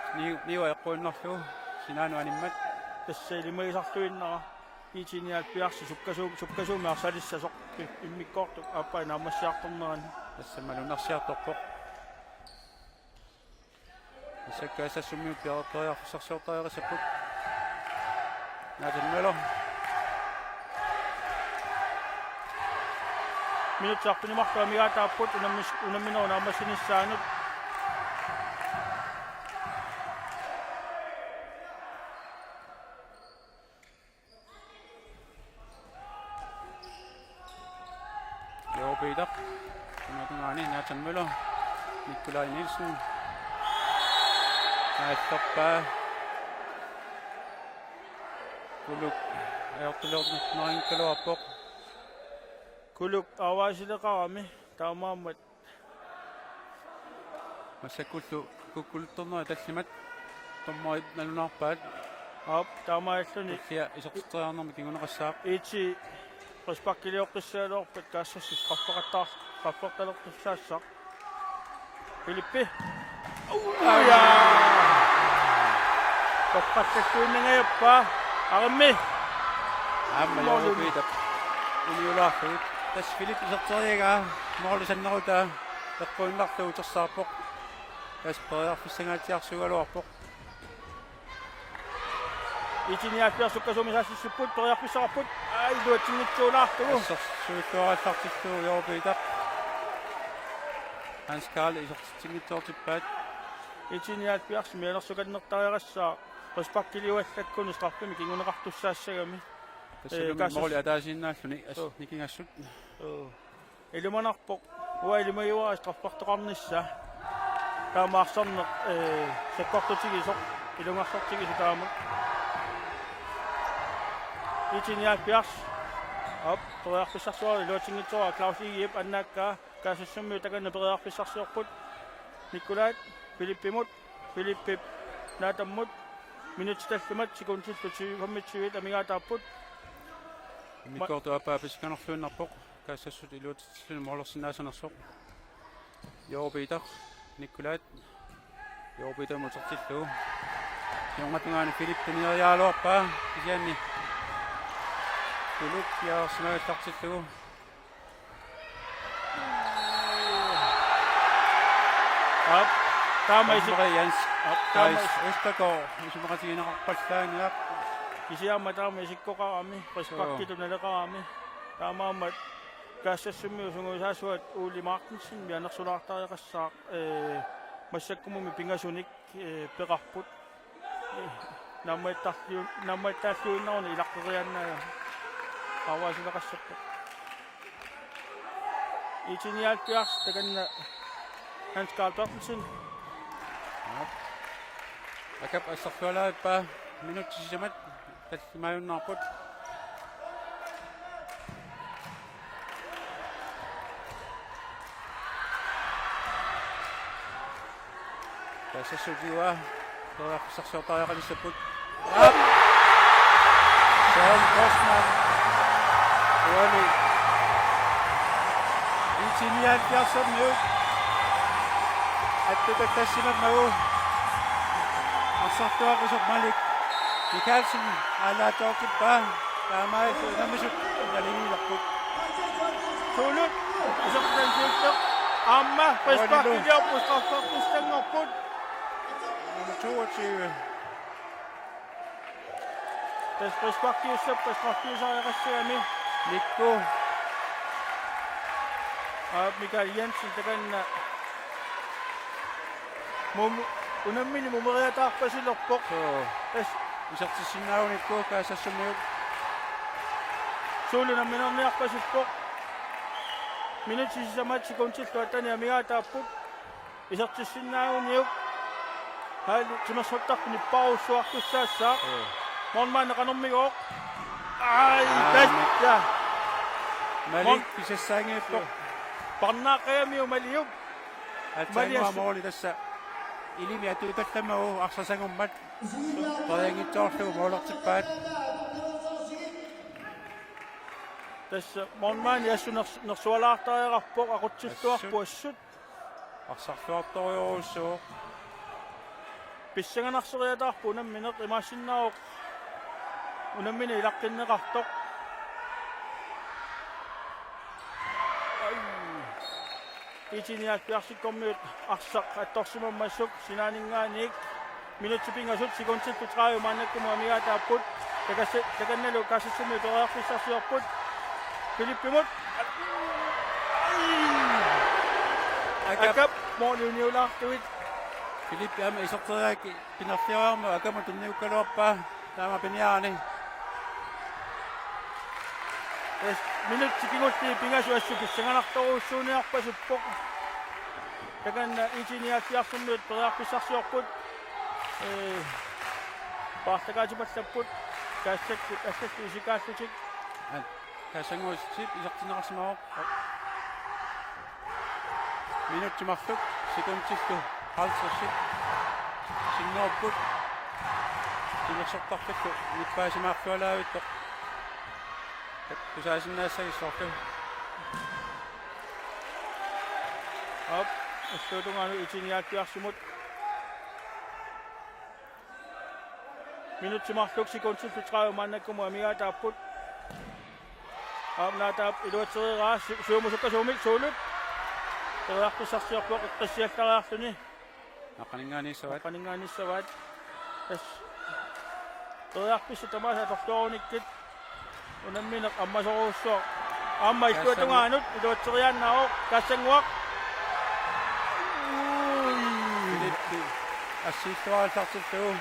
Niwa ako nasu. Sinano animat. tässä eli me sahtuinna itsin ja piaksi sukkasu mä sadissa sok immikko apa namassa jakonnaan. Tässä mä olen asiatokko. Tässä käsissä summiu pialta ja sakselta ja se put. Näytän melo. Minut sahtuin mahtaa mikä tapput unna minun ammassinissa nyt. Peter. Nathan Møller. Nikolaj Nielsen. Stoppa. Kuluk. Ertelordet noin kalopok. Kuluk avaisilla kaami. Tamammat. Massa kuluttornoi tassimat. Tommoit nalunarpaat. Tamaissani. Sia isortiarnermi kingunaqassaaq. Itsi Paspakkiliuqqissaaloorpat kaassassis qaffaqtalortissaassa. Filippi. Ja. Pappattuinningajappa. Armi. Amma joo Peter. Uniulaartut. Tässä Filippi sorteriaga maalisanneruta taqquinlartuutersaarpoq. Kasperjarfissangaatiarsugaluarpoq. Itiniä piassukkaisuumisassissiput toriarfissaraput. Ai duatingitsuulaartugu. Suittuarassartittuu joo Peter. Hans Karl isortingitsoortippaat. Itiniä piassimianersukannertariarassaa. Paspakkiliuallakkun straffimi kinguneqartussaassagami. Tässä oli ataasinnaallu nikingassut. Ilumanarpoq ualimayuaa straffartoqarnissa. Taamaarsorneq sakkortutigisoq ilungarsortigisu taama. Itiniä pias. Op toriarfissarsuari luatingitsoa Klaus Igiep annaakkaa kaasassummiu takanna periarfissarsiorput. Nikolaj Filippimut Filippi naatammut minutsillumat sekuntillu 25 amigaataapput. Mikkortu apaapisikanerluunnerpoq kaasassut iluutitsillu moorlersinaasanersoq. Joo Peter Nikolaj Joo Peter mutertillu. Siormatungaani Filippi nieriaaluarpaa kisianni. Kuluk ja snaatartillu. Op taamaisi Jens. Taais Östergaard. Isumaqatigineqarpallaangiaq. kisiamma taamaisikkoqarami paspakkilunaleqarami. Taamaammat kaassassumiu sunguisaasuat Uuli Martensen mianersulaartariaqassaaq массаккумуми пингасуник пеқарпут намматтааллуиннарни илаққерианнаа аваасилеқассаппа итиниаат пиарс таканна Hans Karl Bertelsen. Akap asartualaappa minutsisamat tassimaayunnaarput. Tasasudiwa toriarfissarsuortariaqalissaput. Sean Kostman. Uali. Itiniaat piarsarniu. Attutattassimat nagu assartuaqisuk Malik Mikkelsen alaatoortippa taamai namisut naligiilerput Sulut isaqtansiutteq aamma paspakkiliarpus qaffaqtissanngorput 22. tas paspakkiussappa straffiusariaqassagami Mikko Mikael Jensen takanna unammini mumeriataarpasilorpoq tas isartissinnaaunikku kaasassumiuk suulunamminerniarpasippoq minutsisisamat sekuntillu attani amigaataapput isartissinnaaguniuk haali timersortarpini paussuartussaassaaq mormaanneqanermigoq ai tassa Malik pisassaangiippoq parnaaqayamiu maliuk Altangua tässä ilmiä tuutattamau arsasangummat toyangitsoorlugu moolertippaat tässä monmaani assunersualaartariaqarpoq aqutsilluarpu assut arsarluartoriurussuu pissanganarseriataarpu unammineq imaassinnaaruq unammini ilaqqinneqartoq itiniat piarsikkormiut arsaq attorsimammassuk sinaaningaaniik minutsipingasut sikunsittu traayumaannakkumu amigaataapput takannalu kaasissumi torearfissarsiorput Philippimut akap mooniuniulaartuit Filippi ama isorteriaaki pinerliarma akama tunniukkaluarpaa taama piniaani minutsikingutti pingasu assu pissanganartoruussuuniarpasuppoq takanna itiniat piarsummiut torearfissarsiorput paartakaatipallapput kaassakku assakku isikaallutik kasanguissip isartinerasmao minuttimarluk sekuntillu halsersit sinnoorput sinersortarlukku nippaasimaarlualaavittoq kusaasinnaassagissorlu ap astuutungaanu itiniat piarsumut minutsimarluk sekuntillu traayumaannakkumu amigaataapput Naataap iluatseriraa suomusukka suulut Torearfissarsiorpoq iqqissiallariarluni naqaningaanissavaat tas torearpissu tamaasa tortoorunikkit unammineq ammasoruussuaq amma ittuatungaanut iluatseriaannaaroq kassanguaq Filippi assiittuaallartillugu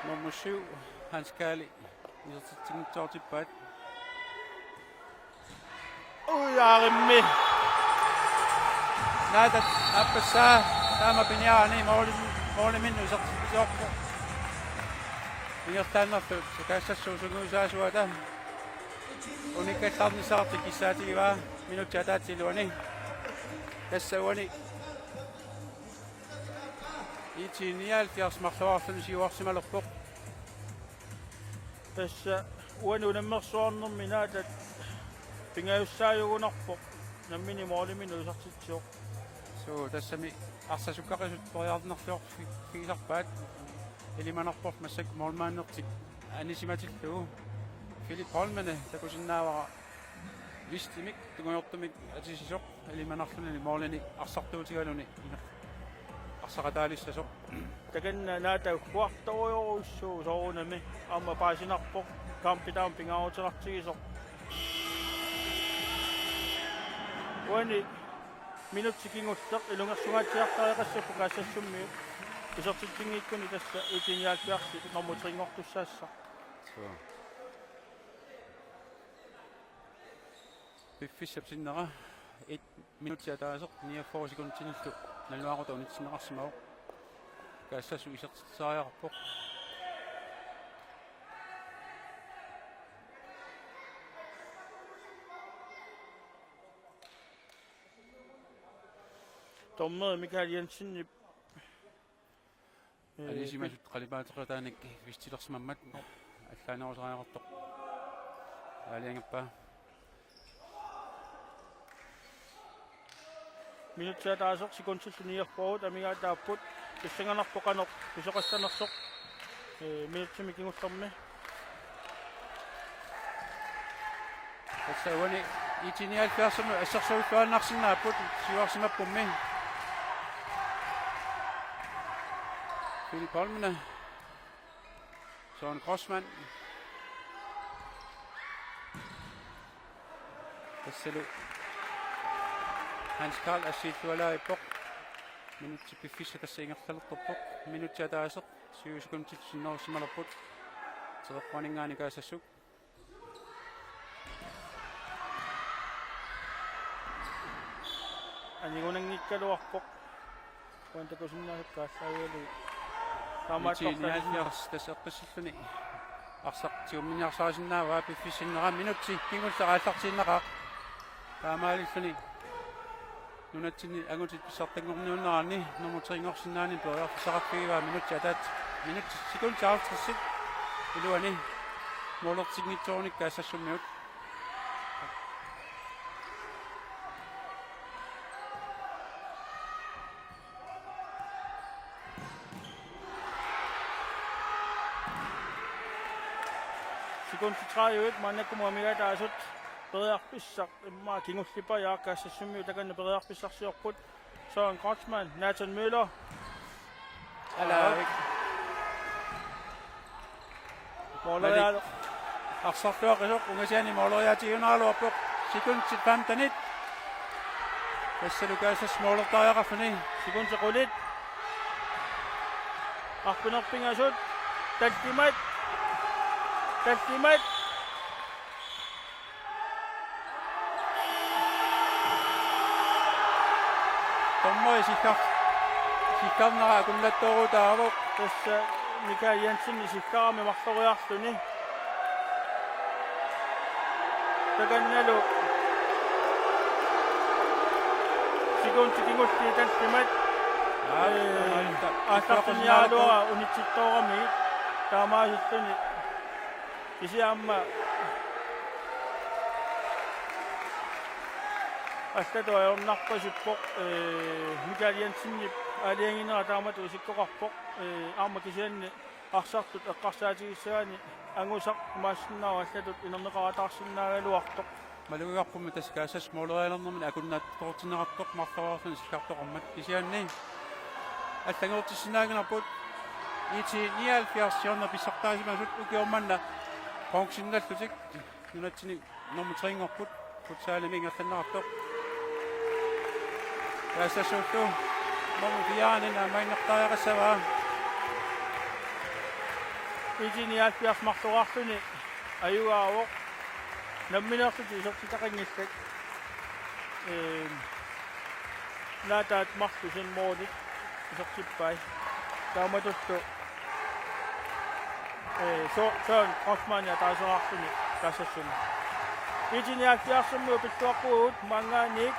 nummer 7 Hans Kali isertittingitsoortippaat Aarimmi naatat appassaa taama piniaani mooliminnu isertittisorpu ingertaannarlu sakassassuusuguusaasuata unikkallarnissaarti kissaatigivaa minuttiataatiluani tassauani itinial tiarsmarluarluni siuarsimalerpoq tässä uanunammersuarnermi naatat pingajussaajugunarpoq nammini mooliminu isartitsioq so tassami arsasukkaqisut toriarnerluor figisarpaat ilimanarpoq massak moolmaannertik anisimatillugu Philip Holmane takusinnaavara vistimik tungortumik atisisoq ilimanarluni moolini arsartuutigaluni arsaqataalissasoq takanna naata huartoruussuu soorunami amma paasinarpoq kampitaam pingaaruterartigisoq uani minutsikingullaq ilungersungaatiartariqassappu kaassassummii isertittingiikkuni tassa itiniaalpiarsi normutringortussaassa piffissap sinnera 1 minuuttia taaseq 49 sekuntinillu naluaruta unitsinneqarsimau kaassassu isertitsaariarpoq Tommer Michael Jensen anisimasut qalipaateqataanik vistilersimammat allaanerusariaqartoq aaliangappaa minutsia taasoq sikunsilluниерпорут амигаатааппут писсанганарпоqanoq писоqassanersoq minutsimi kingullermi tassauani itinialpiarsamu assersuulluannarsinnaapпут siuarsimappummi Philip Holmane Søren Grossmann tassalu Hans Karl assiittualaippoq minutsi piffissa tässä ingertalertorpoq minutsia taaseq 7 sekuntit sinnorussimalerput tereqquaningaani kaasassuk anigunangikkaluarpoq kuantakusinnaasakkaassaayali Itinialniars tasseqqissilluni arsaqtiumminiarsaasinnaa piffissinneraa minutsi kingullaqaallartiinneqaa taamaalilluni nunatsini angutit pissartangorniunnaarni nummer 3 periarfisaqaffigiva minutti atat minutti sekund 50 iluani molertignitornikka assassumiut Sekund til 3 manne kommer med der så bedre pissak meget kinguslipper jeg kan se som jo der kan bedre pissak så godt så en Grotsman Nathan Møller ala måler arsartuaqisuq ungasiani mooleriatiunaaluarpuq sekuntit 15 tassalukaasas moolertariaqarfuni sekund til rullet Arpinga så Taltimat tommoi sikkarnara kullattoruutaaruq tässä Mikael Jensen i sikkaamme mahtoriartuni tagannalu sekunti kingutti Taltimat Astartunialua unitsittoorami taamaasittuni isiamma Astado on naqqasippoq Mikael Jensen alianginera taamatu sikkoqarpoq aamma kisianni arsartut eqqarsaatigissaani angusaq maassinnaa allatut inerneqarataarsиннаагалуарtoq малуиарпумма таскаасас моолериалернэрмин акуннаат тоортинерарtoq мартаваарсани сиккартоқармат кисианни аллагеортиссинаагнарпут ити 79 сиорна писсартаасимасут укиорманна паунксинналлутик нунатсини номер 3-орпут футсаалимингерланнартоқ ясасутту номер 4-нина майнертариақассаваа итини 70 мартуартуни аюгаавоқ намминертути сортитақангиссак наатаат мартусин моодит сортиппай тааматутту så Grotsman ja taaseraartuni tassassuni итини 70 питтуаққуут манганик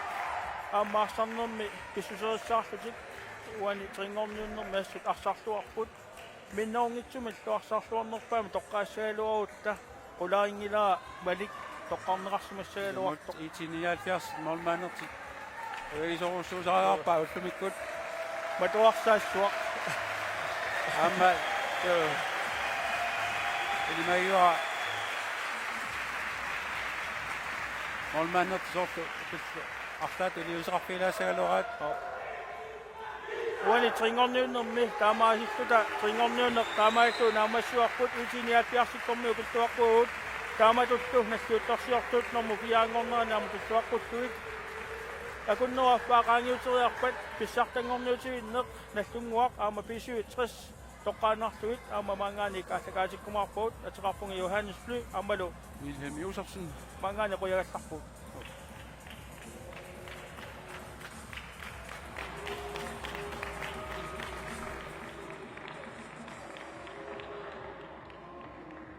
аммаарсарнерми писсусерissаарлутик уани трингорниуннер массут арсарлуарпут минноонгитсумат туарсарлуарнерпаама тоққаассагалуарутта qulaaringilaa malik toqqarneqarsumassagaluartoq итини 70 молмаанерти эисоруссуусариарпаа уллумиккут матуарсаассуақ амма илимайуа молмаанерти сорт артаат илиусеқарфилаассагалуараат уани трингорниуннерми таамааситтута трингорниуннер таамаатту наамассуарпут итини 70-иккорми укиттуаққуут тааматутту нассуутторсиортут норму пиаангорнера наамутуттуаққуттуит акуннеруаффаақаангиутериарпат писсартангорниутивиннеқ наллунгуақ аама писуит 60 тоққаанартуит аама мангаани каасакаатиккумаарпуут атеқарпунги Johannes Fly аамалу Wilhelm Josefsen мангаани қуягалларпут